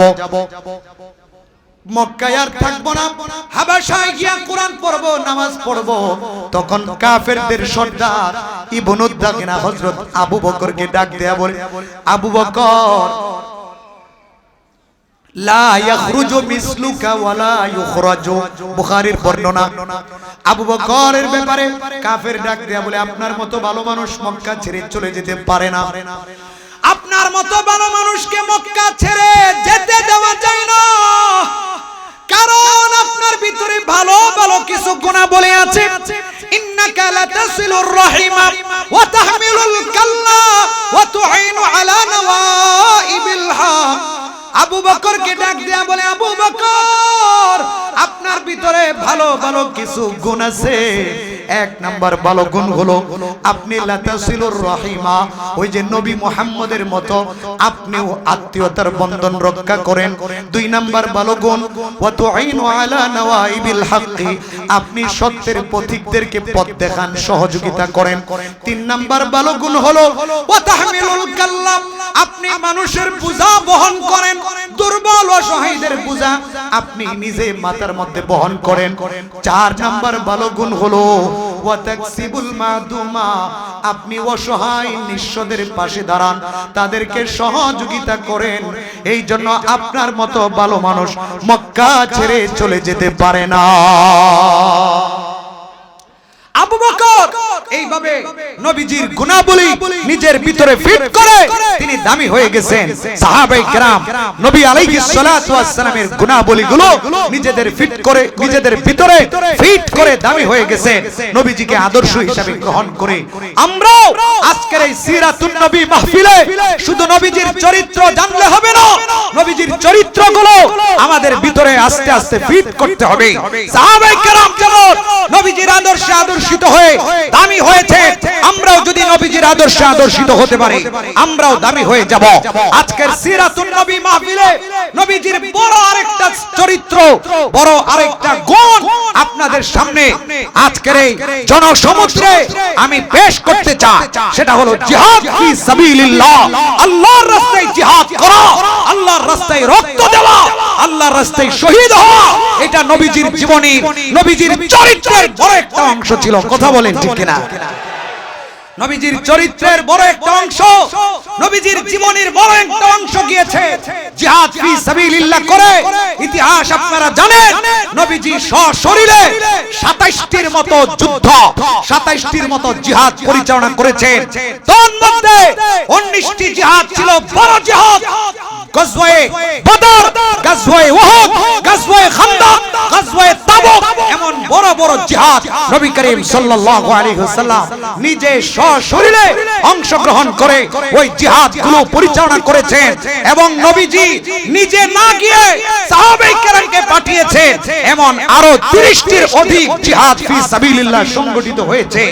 মক্কায় আর থাকবো না, হাবাশায় গিয়া কোরআন পড়বো, নামাজ পড়বো। তখন কাফেরদের সর্দার ইবনু দাগিনা হযরত আবু বকরকে ডাক দেয়া বলে, আবু বকর, লা ইয়াখরুজু মিসলুকা ওয়ালা ইউখরাজু, বুখারীর বর্ণনা। আবু বকরের ব্যাপারে কাফের ডাক দেয়া বলে, আপনার মতো ভালো মানুষ মক্কা ছেড়ে চলে যেতে পারে না, আপনার মতো ভালো মানুষকে মক্কা ছেড়ে যেতে দেওয়া যায় না, কারণ আপনার ভিতরে ভালো ভালো কিছু গুণাবলী আছে। ইন্নাকা লাতাসিলুর রাহিমা ওয়া তাহমিলুল কাল্লা ওয়া তুঈনু আলা নওয়াইবিল হক। আবু বকরকে ডাক দেয়া বলে, আবু বকর, আপনার ভিতরে ভালো ভালো কিছু গুণ আছে। এক নাম্বার ভালো গুণ হলো আপনি লাতাসিলুর রাহিমা, ওই যে নবী মুহাম্মদের মতো আপনিও আত্মীয়তার বন্ধন রক্ষা করেন। 2 নাম্বার ভালো গুণ ওয়া তুঈনু আলা নওয়াইবিল হক, আপনি সত্যের পথিকদেরকে পথ দেখান, সহযোগিতা করেন। 3 নাম্বার ভালো গুণ হলো ওয়া তাহমিলুল কাল্লাম, আপনি মানুষের বোঝা বহন করেন, দুর্বল অসহায়দের বোঝা আপনি নিজে মাথার মধ্যে বহন করেন। 4 নাম্বার ভালো গুণ হলো ওয়া তাকসিবুল মাদুমা, আপনি অসহায় নিঃস্বদের পাশে দাঁড়ান, তাদেরকে সহযোগিতা করেন। এই জন্য আপনার মতো ভালো মানুষ মক্কা ছেড়ে চলে যেতে পারে না। আবু বকর এইভাবে নবীজির গুণাবলী নিজের ভিতরে ফিট করে তিনি দামি হয়ে গেছেন। সাহাবায়ে কেরাম নবী আলাইহিস সালাতু ওয়াস সালামের গুণাবলীগুলো নিজেদের ফিট করে নিজেদের ভিতরে ফিট করে দামি হয়ে গেছেন। নবীজিকে আদর্শ হিসেবে গ্রহণ করে আমরাও আজকের এই সিরাতুন নবী মাহফিলে শুধু নবীজির চরিত্র জানলে হবে না, নবীজির চরিত্রগুলো আমাদের ভিতরে আস্তে আস্তে ফিট করতে হবে। সাহাবায়ে কেরাম যেমন নবীজির আদর্শে আদর্শিত হয়ে দামি হয়েছে, আমরাও যদি নবীজির আদর্শে আদর্শিত হতে পারি আমরাও দামি হয়ে যাব। আজকের সিরাতুন নবী মাহফিলে নবীজির বড় আরেকটা চরিত্র, বড় আরেকটা গুণ আপনাদের সামনে আজকের এই জনসমুদ্রে আমি পেশ করতে চাই। সেটা হলো জিহাদ ফি সাবিলিল্লাহ, আল্লাহর রাস্তায় জিহাদ করা, আল্লাহর রাস্তায় রক্ত দেওয়া, আল্লাহর রাস্তায় শহীদ হওয়া। এটা নবীজির জীবনী, নবীজির চরিত্রের বড় একটা অংশ ছিল। কথা বলেন ঠিক কিনা? নবীজির চরিত্রের বড় একটা অংশ, নবীজির জীবনের বড় একটা অংশ গিয়েছে জিহাদ ফি সাবিলিল্লাহ করে। ইতিহাস আপনারা জানেন, নবীজি সশরীরে 27টির মতো যুদ্ধ, 27টির মতো জিহাদ পরিচালনা করেছেন। তার মধ্যে 19টি জিহাদ ছিল বড় জিহাদ, গজওয়ে বদর, গজওয়ে উহুদ, গজওয়ে খান্দক, গজওয়ে তাবুক, এমন বড় বড় জিহাদ নবী করিম সাল্লাল্লাহু আলাইহি ওয়াসাল্লাম নিজে সশরীরে অংশগ্রহণ করে ওই জিহাদগুলো পরিচালনা করেছেন। এবং নবীজি নিজে না গিয়ে সাহাবায়ে কেরামকে পাঠিয়েছেন। এমন আরো 30টির অধিক জিহাদ ফি সাবিলিল্লাহ সংগঠিত হয়েছে।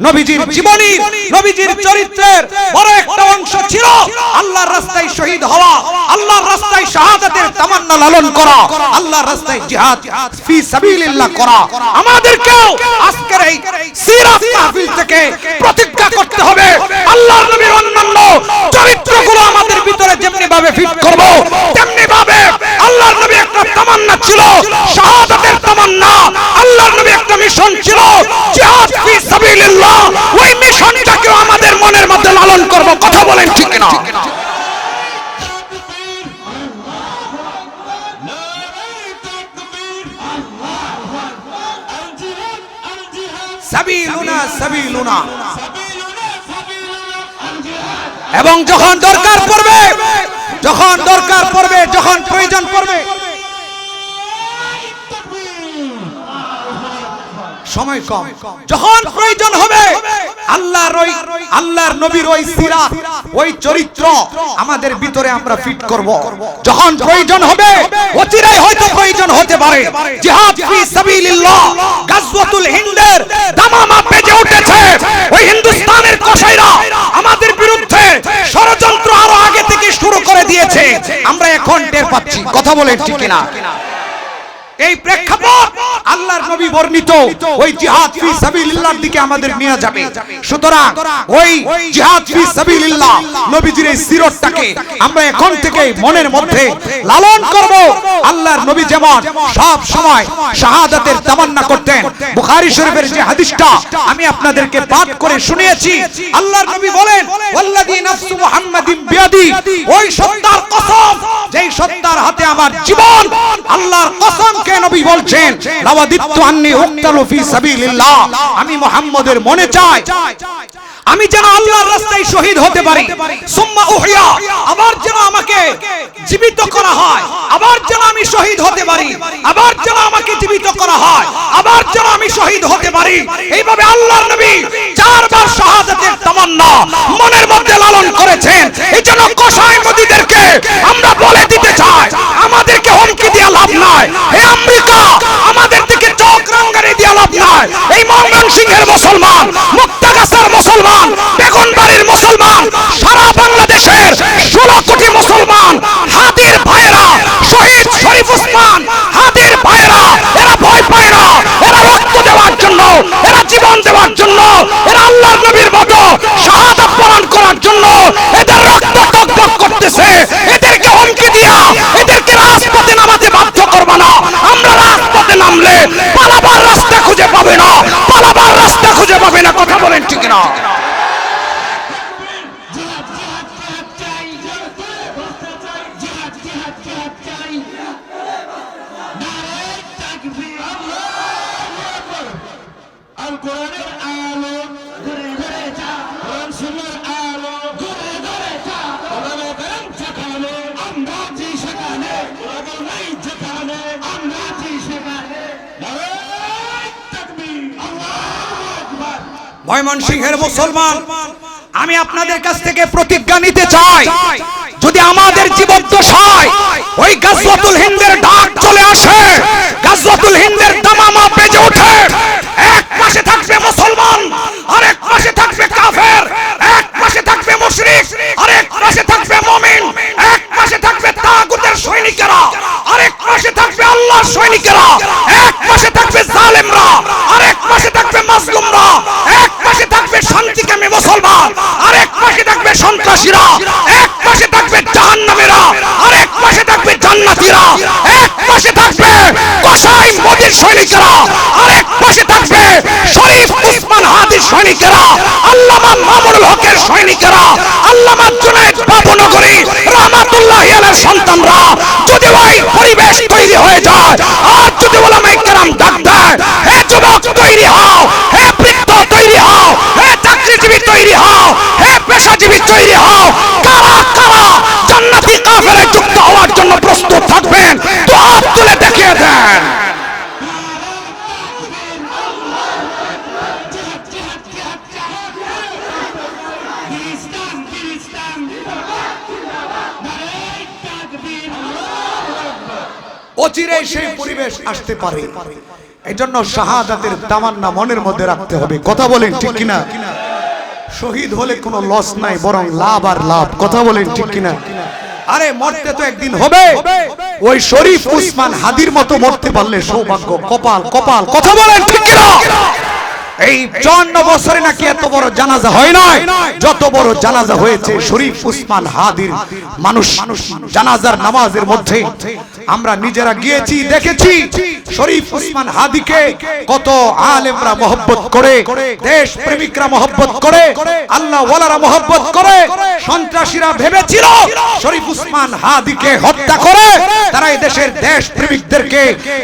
নবীজির জীবনী, নবীজির চরিত্রের বড় একটা অংশ ছিল আল্লাহর রাস্তায় শহীদ হওয়া, আল্লাহর রাস্তায় শাহাদাতের তামান্না লালন করা, আল্লাহর রাস্তায় জিহাদ ফি সাবিলিল্লাহ করা। আমাদেরকেও আজকের এই সিরাত মাহফিল থেকে প্রতিজ্ঞা করতে হবে আল্লাহর নবীর অন্যান্য চরিত্রগুলো আমাদের ভিতরে যেমনি ভাবে ফিট করব, তেমনি ভাবে আল্লাহর নবী একটা তামান্না ছিল শাহাদাতের তামান্না, আল্লাহর নবী একটা মিশন ছিল জিহাদ ফি সাবিলিল্লাহ, ওই মিশনটাকেও আমাদের মনের মধ্যে লালন করব। কথা বলেন ঠিক কিনা? সাবিলুনা সাবিলুনা। এবং যখন দরকার পড়বে, যখন দরকার পড়বে, যখন প্রয়োজন পড়বে, সময় কম, যখন প্রয়োজন হবে আল্লাহর নবীর ওই সিরাত, ওই চরিত্র আমাদের ভিতরে আমরা ফিট করব। যখন প্রয়োজন হবে, অচিরেই হয়তো প্রয়োজন হতে পারে, জিহাদ ফি সাবিলিল্লাহ, গাজওয়াতুল হিন্দের দামামা বেজে উঠেছে। ওই হিন্দুস্তানের কসাইরা আমাদের বিরুদ্ধে ষড়যন্ত্র আরো আগে থেকে শুরু করে দিয়েছে, আমরা এখন টের পাচ্ছি। কথা বলেন ঠিক কিনা? এই প্রেক্ষাপট আল্লাহর নবী বর্ণিত ওই জিহাদ ফি সাবিলিল্লাহর দিকে আমাদের নিয়ে যাবে। সুতরাং ওই জিহাদ ফি সাবিলিল্লাহ নবীজির এই সিরতটাকে আমরা এখন থেকে মনের মধ্যে লালন করব। আল্লাহর নবী যেমন সব সময় শাহাদাতের তামান্না করতেন, বুখারী শরীফের যে হাদিসটা আমি আপনাদেরকে পাঠ করে শুনিয়েছি, আল্লাহর নবী বলেন, ওয়াল্লাযী নাফসু মুহাম্মাদিন বিয়াদি, ওই সত্তার কসম যেই সত্তার হাতে আমার জীবন, আল্লাহর কসম নবী বলছেন, লাওয়াদিতু আন্নী উকতালু ফি সাবিলিল্লাহ, আমি মুহাম্মদের মনে চাই আমি যেন আল্লাহর রাস্তায় শহীদ হতে পারি, সুম্মা উহিয়া, আবার যেন আমাকে জীবিত করা হয়, আবার যেন আমি শহীদ হতে পারি, আবার যেন আমাকে জীবিত করা হয়, আবার যেন আমি শহীদ হতে পারি। এইভাবে আল্লাহর নবী 4 বার শাহাদাতের তামান্না মনের মধ্যে লালন করেছেন। এই জন্য কসাই নদীদেরকে আমরা বলে দিতে চাই, আমাদেরকে হুমকি দিয়ে লাভ নাই। হে আমেরিকা, আমাদের দিকে চোখ রাঙানি দিয়ে লাভ নাই। এই ময়মনসিংহের মুসলমান, মুক্তাগাছার মুসলমান, বেগুনবাড়ির মুসলমান, সারা বাংলাদেশের 16 কোটি মুসলমান হাদির ভাইরা, শহীদ শরীফ ওসমান হাদির ভাইরা, এরা ভয় পায় না, এরা রক্ত দেওয়ার জন্য, এরা জীবন দেওয়ার জন্য, এরা আল্লাহর নবীর মতো শাহাদাত বরণ করার জন্য এদের রক্ত টকবক করতেছে। এদেরকে হুমকি দিয়া এদেরকে রাজপথে নামাতে বাধ্য করব না। আমরা রাজপথে নামলে পালাবার রাস্তা খুঁজে পাবে না, পালাবার রাস্তা খুঁজে পাবে না। কথা বলেন ঠিক না? কোরআনের আলো ময়মনসিংহের মুসলমান, আমি আপনাদের কাছ থেকে প্রতিজ্ঞা নিতে চাই, যদি আমাদের জীবদ্দশায় ওই গাজওয়াতুল হিন্দের ডাক চলে আসে, গাজওয়াতুল হিন্দের দামামা বেজে ওঠে, এক পাশে থাকবে মুসলমান, আরেক পাশে থাকবে কাফের, এক পাশে থাকবে মুশরিক, আরেক পাশে থাকবে মুমিন, এক পাশে থাকবে তাগুতের সৈনিকেরা, আরেক পাশে থাকবে আল্লাহর সৈনিকেরা, এক পাশে থাকবে জালেমরা, আরেক পাশে থাকবে মাজলুমরা, এক পাশে থাকবে শান্তিকামী মুসলমান, আরেক পাশে থাকবে সন্ত্রাসীরা, এক পাশে থাকবে জাহান্নামীরা, আরেক পাশে থাকবে জান্নাতীরা, এক পাশে থাকবে কসাই মোদির সৈনিকেরা, আরেক পাশে থাকবে শরীফ উসমান হাদির সৈনিকেরা, আল্লামা মামুনুল হকের সৈনিকেরা, আল্লামা জুনায়েদ বাবুনগরী রাহমাতুল্লাহি আলাইহির সন্তানরা। যদি ওই পরিবেশ তৈরি হয়ে যায়, আর যদি উলামায়ে কেরাম ডাক দেয়, হে যুবক তৈরি হও, হে বৃদ্ধ তৈরি হও, হে চাকরিজীবী তৈরি হও, হে পেশাজীবী তৈরি হও, কারা কারা জান্নাতি কাফেরে যুক্ত হওয়ার জন্য প্রস্তুত থাকবেন, তো হাত তুলে দেখিয়ে দেন। অচিরেই সেই পরিবেশ আসতে পারে, এজন্য শাহাদাতের তামান্না মনের মধ্যে রাখতে হবে। কথা বলেন ঠিক কিনা? শহীদ হলে কোনো লস নাই, বরং লাভ আর লাভ। কথা বলেন ঠিক কিনা? আরে মরতে তো একদিন হবে, ওই শরীফ উসমান হাদির মতো মরতে পারলে সৌভাগ্য, কপাল কপাল। কথা বলেন ঠিক কিনা? এই 54 বছরে নাকি এত বড় জানাজা হয় নাই, যত বড় জানাজা হয়েছে শরীফ উসমান হাদির। মানুষ জানাজার নামাজের মধ্যে আমরা নিজেরা গিয়েছি, দেখেছি শরীফ উসমান হাদিকে কত আলেমরা মহব্বত করে, দেশ প্রেমিকরা মহব্বত করে, আল্লাহ ওয়ালারা মহব্বত করে। সন্ত্রাসীরা ভেবেছিল শরীফ উসমান হাদিকে হত্যা করে তারা এই দেশের দেশ প্রেমিকদেরকে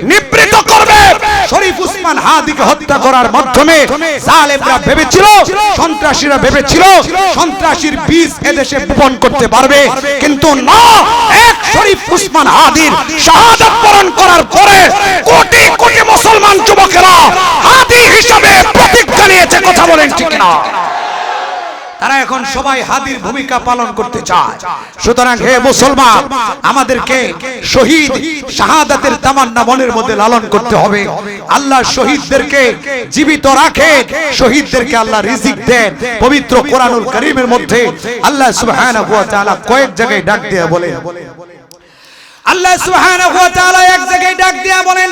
নিবৃত করবে। শরীফ উসমান হাদিকে হত্যা করার মাধ্যমে জালেমরা ভেবেছিল, সন্ত্রাসীরা ভেবেছিল সন্ত্রাসীর বীজ এদেশে বপন করতে পারবে, কিন্তু না। এক শরীফ উসমান হাদির শাহাদাত বরণ করার পরে কোটি কোটি মুসলমান যুবকেরা হাদি হিসাবে প্রতিজ্ঞা নিয়েছে। কথা বলেন ঠিক না? তারা এখন সবাই হাদির ভূমিকা পালন করতে চায়। সুতরাং হে মুসলমান, আমাদেরকে শহীদ শাহাদাতের তামান্না মনের মধ্যে লালন করতে হবে। আল্লাহ শহীদদেরকে জীবিত রাখে, শহীদদেরকে আল্লাহ রিজিক দেন। পবিত্র কোরআনুল কারীমের মধ্যে আল্লাহ সুবহানাহু ওয়া তাআলা কয়েক জায়গায় ডাক দিয়ে বলেন, আল্লাহ সুবহানাহু ওয়া তাআলা এক জায়গায় ডাক দিয়ে বলেন,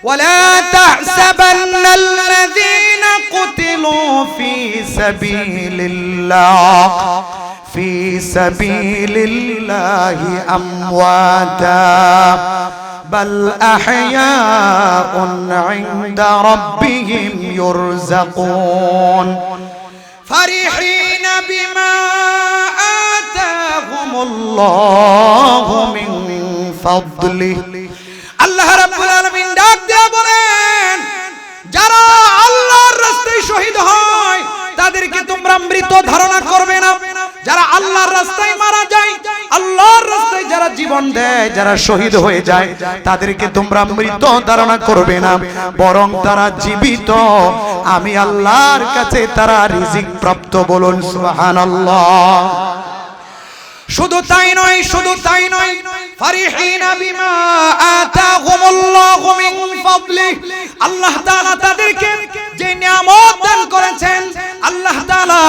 ولا تحسبن الذين قتلوا في سبيل الله أمواتا بل أحياء عند ربهم يرزقون فرحين بما آتاهم الله من فضله। আল্লাহ রাব্বুল আলামিন ডাক দিয়ে বলেন, যারা আল্লাহর রাস্তায় শহীদ হয় তাদেরকে তোমরা মৃত ধারণা করবে না। যারা আল্লাহর রাস্তায় মারা যায়, আল্লাহর রাস্তায় যারা জীবন দেয়, যারা শহীদ হয়ে যায়, তাদেরকে তোমরা মৃত ধারণা করবে না, বরং তারা জীবিত। আমি আল্লাহর কাছে তারা রিজিক প্রাপ্ত। বলুন সুবহানাল্লাহ। শুধু তাই নয়, শুধু তাই নয়, ফারিহিনা বিমা আতাহুমুল্লাহু মিন ফাদলিহি। আল্লাহ তাআলা তাদেরকে যে নিয়ামত দান করেছেন, আল্লাহ তাআলা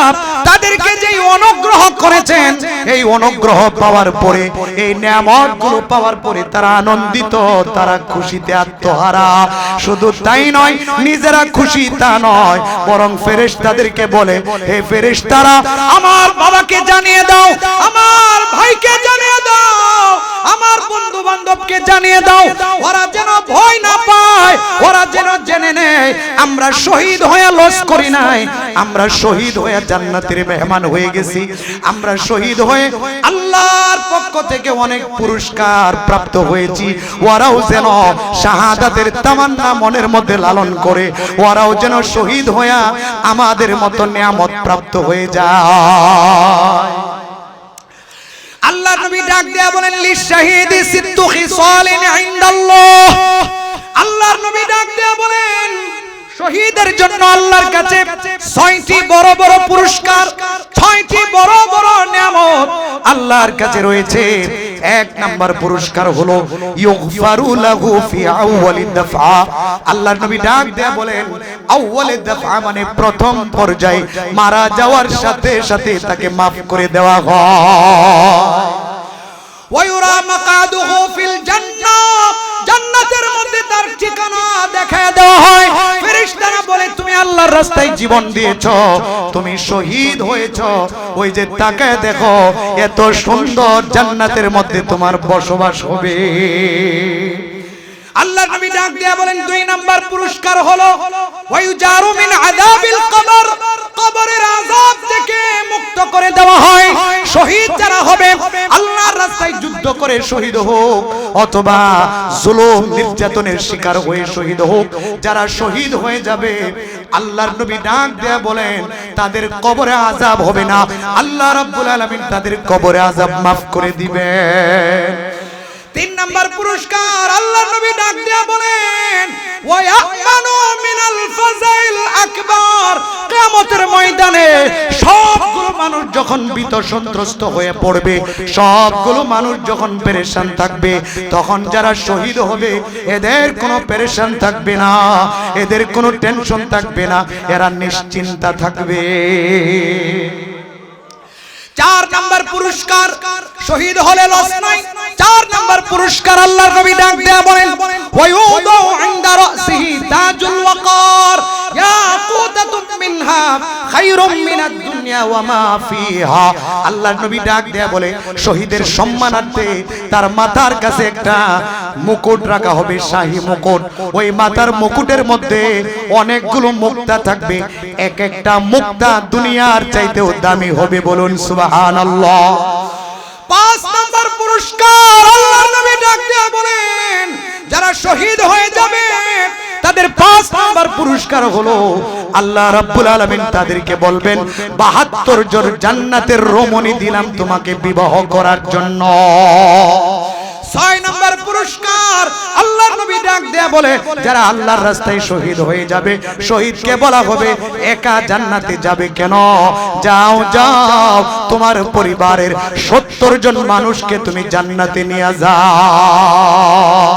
তাদেরকে যে অনুগ্রহ করেছেন, এই অনুগ্রহ পাওয়ার পরে, এই নিয়ামতগুলো পাওয়ার পরে তারা আনন্দিত, তারা খুশিতে আত্মহারা। শুধু তাই নয়, নিজেরা খুশি তা নয়, বরং ফেরেশতাদেরকে বলে, হে ফেরেশতারা, আমার বাবাকে জানিয়ে দাও, আমার ভাইকে জানিয়ে দাও, আমার বন্ধু বান্ধবকে জানিয়ে দাও, ওরা যেন ভয় না পায়, ওরা যেন জেনে নেয় আমরা শহীদ হয়ে লস করি নাই, আমরা শহীদ হয়ে জান্নাতের মেহমান হয়ে গেছি, আমরা শহীদ হয়ে আল্লাহর পক্ষ থেকে অনেক পুরস্কার প্রাপ্ত হয়েছি। ওরাও যেন শাহাদাতের তামান্না মনের মধ্যে লালন করে, ওরাও যেন শহীদ হয়ে আমাদের মতো নিয়ামত প্রাপ্ত হয়ে যায়। আল্লাহ নবী ডাক দেয়া বলেন, লিশাহিদি সিত্তু খিসালিন ইনদাল্লাহ। আল্লাহর নবী ডাক দেয়া বলেন, শহীদের জন্য আল্লাহর কাছে 6 ছয়টি বড় বড় পুরস্কার, ছয়টি বড় বড় নিয়ামত আল্লাহর কাছে রয়েছে। এক নাম্বার পুরস্কার হলো ইগফারু লাহু ফি আউয়ালিদ দাফা। আল্লাহর নবী ডাক দেয়া বলেন, আউয়ালিদ দাফা মানে প্রথম পর্যায়ে মারা যাওয়ার সাথে সাথে তাকে maaf করে দেওয়া হয়। ওয়ায়ুরা মাকাদুহু ফিল জান্নাহ, জান্নাতের মধ্যে তার ঠিকানা দেখায় দেওয়া হয়। ফেরেশতারা বলে, তুমি আল্লাহর রাস্তায় জীবন দিয়েছো, তুমি শহীদ হয়েছো, ওই যে তাকায় দেখো এত সুন্দর জান্নাতের মধ্যে তোমার বসবাস হবে। আল্লাহর নবী ডাক দেয়া বলেন, দুই নাম্বার পুরস্কার হলো ওয়ায়ুজারু মিন আযাবিল কবর, কবরের আযাব থেকে মুক্ত করে দেওয়া হয়। শহীদ যারা হবে, আল্লাহর রাস্তায় যুদ্ধ করে শহীদ হোক অথবা জুলুম নির্যাতনের শিকার হয়ে শহীদ হোক, যারা শহীদ হয়ে যাবে আল্লাহর নবী ডাক দেয়া বলেন তাদের কবরে আযাব হবে না, আল্লাহ রাব্বুল আলামিন তাদের কবরে আযাব maaf করে দিবেন। তিন নাম্বার পুরস্কার আল্লাহর নবী ডাক দেয়া বলেন ওয়ায়ামানু মিনাল ফাযাইল আকবার। কিয়ামতের ময়দানে সবগুলো মানুষ যখন ভীত সন্ত্রস্ত হয়ে পড়বে, সবগুলো মানুষ যখন পেরেশান থাকবে, তখন যারা শহীদ হবে এদের কোনো পেরেশান থাকবে না, এদের কোনো টেনশন থাকবে না, এরা নিশ্চিন্তা থাকবে। চার নাম্বার পুরস্কার, শহীদ হলে লস নাই। চার নাম্বার পুরস্কার আল্লাহর নবী ডাক দেয়া বলেন ওয়ায়ুদু ইনদা রাসিহি তাজুল ওয়াকার ইয়াকুতাতুম মিনহা খায়রুম মিনাদ দুনিয়া ওয়া মা ফিহা। আল্লাহর নবী ডাক দেয়া বলে শহীদের সম্মানার্থে তার মাথার কাছে একটা মুকুট রাখা হবে, শাহী মুকুট। ওই মাথার মুকুটের মধ্যে অনেকগুলো মুক্তা থাকবে, এক একটা মুক্তা দুনিয়ার চাইতেও দামি হবে, বলুন সুবহানাল্লাহ। পাঁচ নাম্বার পুরস্কার আল্লাহর নবী ডাক দেয়া বলেন যারা শহীদ হয়ে যাবে তাদের পাঁচ নাম্বার পুরস্কার হলো আল্লাহ রাব্বুল আলামিন তাদেরকে বলবেন ৭২ জন জান্নাতের রমণী দিলাম তোমাকে বিবাহ করার জন্য। ছয় নাম্বার পুরস্কার আল্লাহর নবী ডাক দেয়া বলে যারা আল্লাহর রাস্তায় শহীদ হয়ে যাবে, শহীদকে বলা হবে একা জান্নাতে যাবে কেন, যাও যাও তোমার পরিবারের ৭০ জন মানুষকে তুমি জান্নাতে নিয়ে যাও।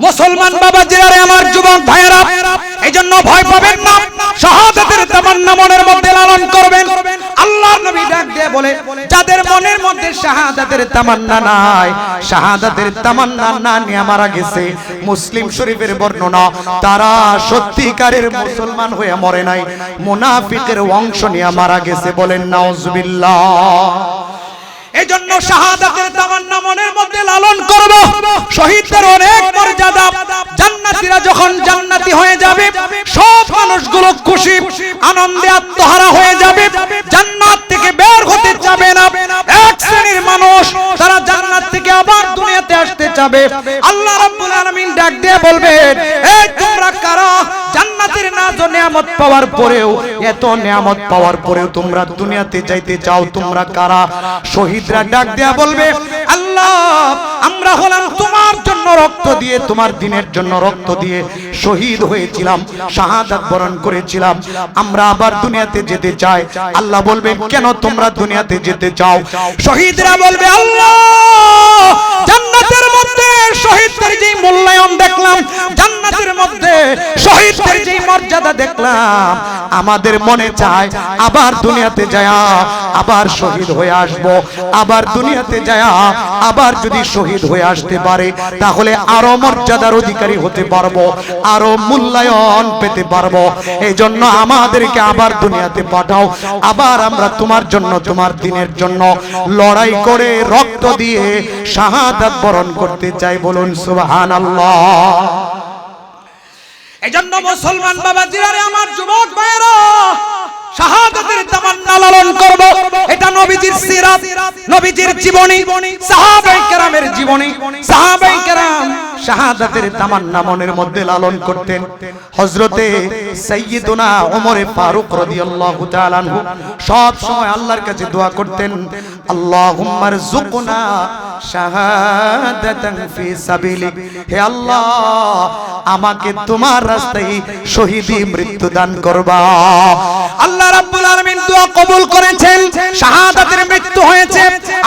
মুসলমান বাবাজিরা, আমার যুবক ভাইয়েরা, এইজন্য ভয় পাবেন না, শাহাদাতের তামান্না মনের মধ্যে লালন করবেন। আল্লাহর নবী ডাক দিয়ে বলে যাদের মনের মধ্যে শাহাদাতের তামান্না নাই, শাহাদাতের তামান্না না নিয়ে মারা গেছে, মুসলিম শরীফের বর্ণনা, তারা সত্যিকারের মুসলমান হয়ে মরে নাই, মুনাফিকের অংশ নিয়ে মারা গেছে, বলেন নাউজুবিল্লাহ। এজন্য শাহাদাতের তামান্না মনের মধ্যে লালন করব। শহীদদের অনেক মর্যাদা, জান্নাতীরা যখন জান্নাতি হয়ে যাবে সব মানুষগুলো খুশি আনন্দে আত্মহারা হয়ে যাবে, জান্নাত থেকে বের হতে চাবে না। এক শ্রেণীর মানুষ তারা জান্নাত থেকে আবার দুনিয়াতে আসতে চাবে। আল্লাহ রাব্বুল আলামিন ডাক দিয়ে বলবেন, এই তোমরা কারা জান্নাতের নাজ নিয়ামত পাওয়ার পরেও, এত নিয়ামত পাওয়ার পরেও তোমরা দুনিয়াতে যাইতে চাও, তোমরা কারা? শহীদরা ডাক দেয়া বলবে, আল্লাহ আমরা হলাম তোমার জন্য রক্ত দিয়ে, তোমার দ্বীনের জন্য রক্ত দিয়ে শহীদ হয়েছিলাম, শাহাদাত বরণ করেছিলাম, আমরা আবার দুনিয়াতে যেতে চাই। আল্লাহ বলবেন কেন তোমরা দুনিয়াতে যেতে চাও? শহীদরা বলবে, আল্লাহ জান্নাতের মধ্যে শহীদদের যে মূল্যায়ন দেখলাম, জান্নাতের মধ্যে শহীদদের যে মর্যাদা দেখলাম, আমাদের মনে চায় আবার দুনিয়াতে যায় আবার শহীদ হয়ে আসব, আবার দুনিয়াতে যায় আবার যদি শহীদ হয়ে আসতে পারে তাহলে আরো মর্যাদার অধিকারী হতে পারবো, আরো মূল্যায়ন পেতে পারবো। এই জন্য আমাদেরকে আবার দুনিয়াতে পাঠাও, আবার আমরা তোমার জন্য, তোমার দ্বীনের জন্য লড়াই করে রক্ত দিয়ে শাহাদাত বরণ করতে চাই, বলুন সুবহানাল্লাহ। এজন্য মুসলমান বাবাজিরা, আমার যুবক ভাইয়েরা, শাহাদাতের তামান্না লালন করব। এটা নবীজির সিরাত, নবীজির জীবনী, সাহাবায়ে কেরামের জীবনী। সাহাবায়ে কেরাম শাহাদাতের তামান্না মনের মধ্যে লালন করতেন। হযরতে সাইয়্যিদুনা ওমর ফারুক রাদিয়াল্লাহু তাআলা আনহু সব সময় আল্লাহর কাছে দোয়া করতেন, আল্লাহুম্মা রযুকনা শাহাদাতান ফি সাবিলিক, হে আল্লাহ আমাকে তোমার রাস্তায় শহীদি মৃত্যু দান করবা। আল্লাহ রাব্বুল আলামিন দোয়া কবুল করেছেন, শাহাদাতের মৃত্যু হয়েছে।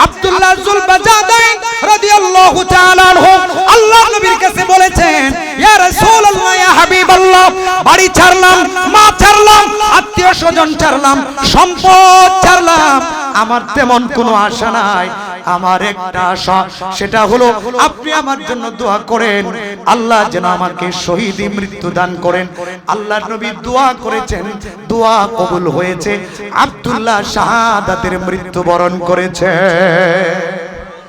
আব্দুল্লাহ যুলবাজাদাইন রাদিয়াল্লাহু তাআলা আনহু আল্লাহর নবীর কাছে বলেছেন, ইয়া রাসূলুল্লাহ, ইয়া হাবিবাল্লাহ, বাড়ি ছাড়লাম, মা ছাড়লাম, আত্মীয় স্বজন ছাড়লাম, সম্পদ ছাড়লাম, আমার তেমন কোনো আশা নাই, আমার একটা আশা, সেটা হলো আপনি আমার জন্য দোয়া করেন, আল্লাহ যেন আমাকে শহীদি মৃত্যু দান করেন। আল্লাহর নবী দোয়া করেছেন, দোয়া কবুল হয়েছে, আব্দুল্লাহ শাহাদাতের মৃত্যু বরণ করেছে।